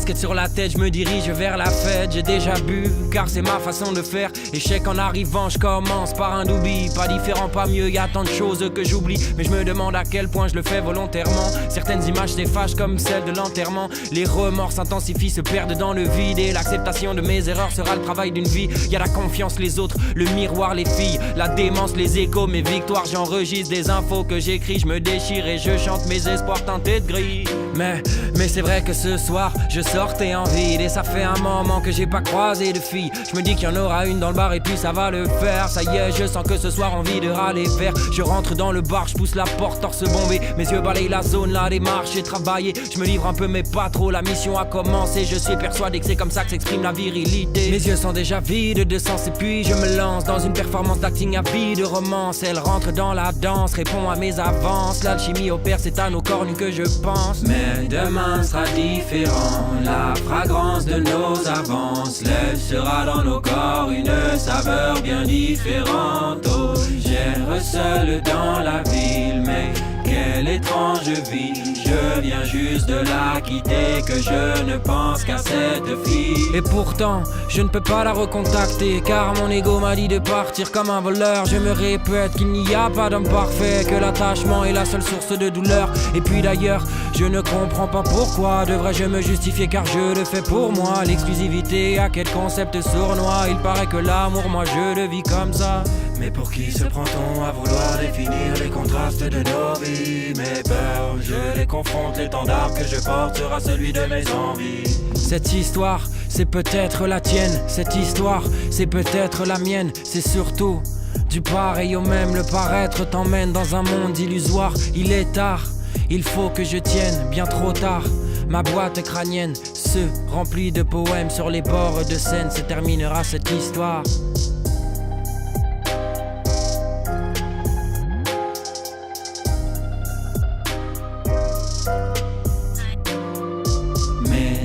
Casquette sur la tête, je me dirige vers la fête. J'ai déjà bu, car c'est ma façon de faire. Échec en arrivant, je commence par un doobie. Pas différent, pas mieux, y a tant de choses que j'oublie. Mais je me demande à quel point je le fais volontairement. Certaines images s'effacent comme celle de l'enterrement. Les remords s'intensifient, se perdent dans le vide. Et l'acceptation de mes erreurs sera le travail d'une vie. Y a la confiance, les autres, le miroir, les filles, la démence, les échos, mes victoires. J'enregistre des infos que j'écris, je me déchire et je chante mes espoirs teintés de gris. Mais c'est vrai que ce soir, je sortais en vide. Et ça fait un moment que j'ai pas croisé de fille. Je me dis qu'il y en aura une dans le bar et puis ça va le faire. Ça y est, je sens que ce soir envie de râler vert. Je rentre dans le bar, je pousse la porte, torse bombé. Mes yeux balayent la zone, la démarche, j'ai travaillé. Je me livre un peu mais pas trop, la mission a commencé. Je suis persuadé que c'est comme ça que s'exprime la virilité. Mes yeux sont déjà vides de sens et puis je me lance dans une performance d'acting à vie de romance. Elle rentre dans la danse, répond à mes avances. L'alchimie opère, c'est à nos corps nus que je pense. Mais demain sera différent, la fragrance de nos avances laissera dans nos corps une saveur bien différente. Oh, j'erre seul dans la ville, mais quelle étrange vie. Je viens juste de la quitter, que je ne pense qu'à cette fille. Et pourtant, je ne peux pas la recontacter, car mon ego m'a dit de partir comme un voleur. Je me répète qu'il n'y a pas d'homme parfait, que l'attachement est la seule source de douleur. Et puis d'ailleurs, je ne comprends pas pourquoi devrais-je me justifier, car je le fais pour moi. L'exclusivité, à quel concept sournois. Il paraît que l'amour, moi je le vis comme ça. Mais pour qui se prend-on à vouloir définir les contrastes de nos vies? Mes peurs, je les confronte, l'étendard que je porte sera celui de mes envies. Cette histoire, c'est peut-être la tienne. Cette histoire, c'est peut-être la mienne. C'est surtout du pareil au même. Le paraître t'emmène dans un monde illusoire. Il est tard, il faut que je tienne, bien trop tard. Ma boîte crânienne se remplit de poèmes sur les bords de Seine. Se terminera cette histoire.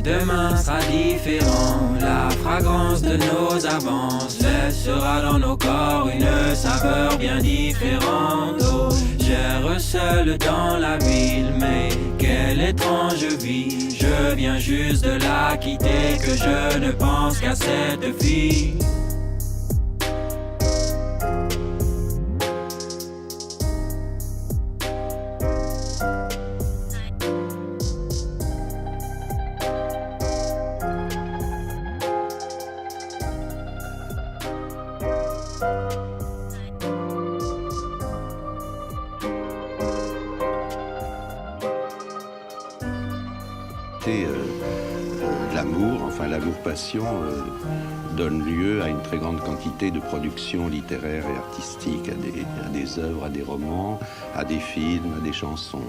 Demain sera différent, la fragrance de nos avances laissera dans nos corps une saveur bien différente. Oh, j'erre seul dans la ville, mais quelle étrange vie. Je viens juste de la quitter, que je ne pense qu'à cette fille. L'amour, enfin l'amour-passion, donne lieu à une très grande quantité de productions littéraires et artistiques, à des œuvres, à des romans, à des films, à des chansons.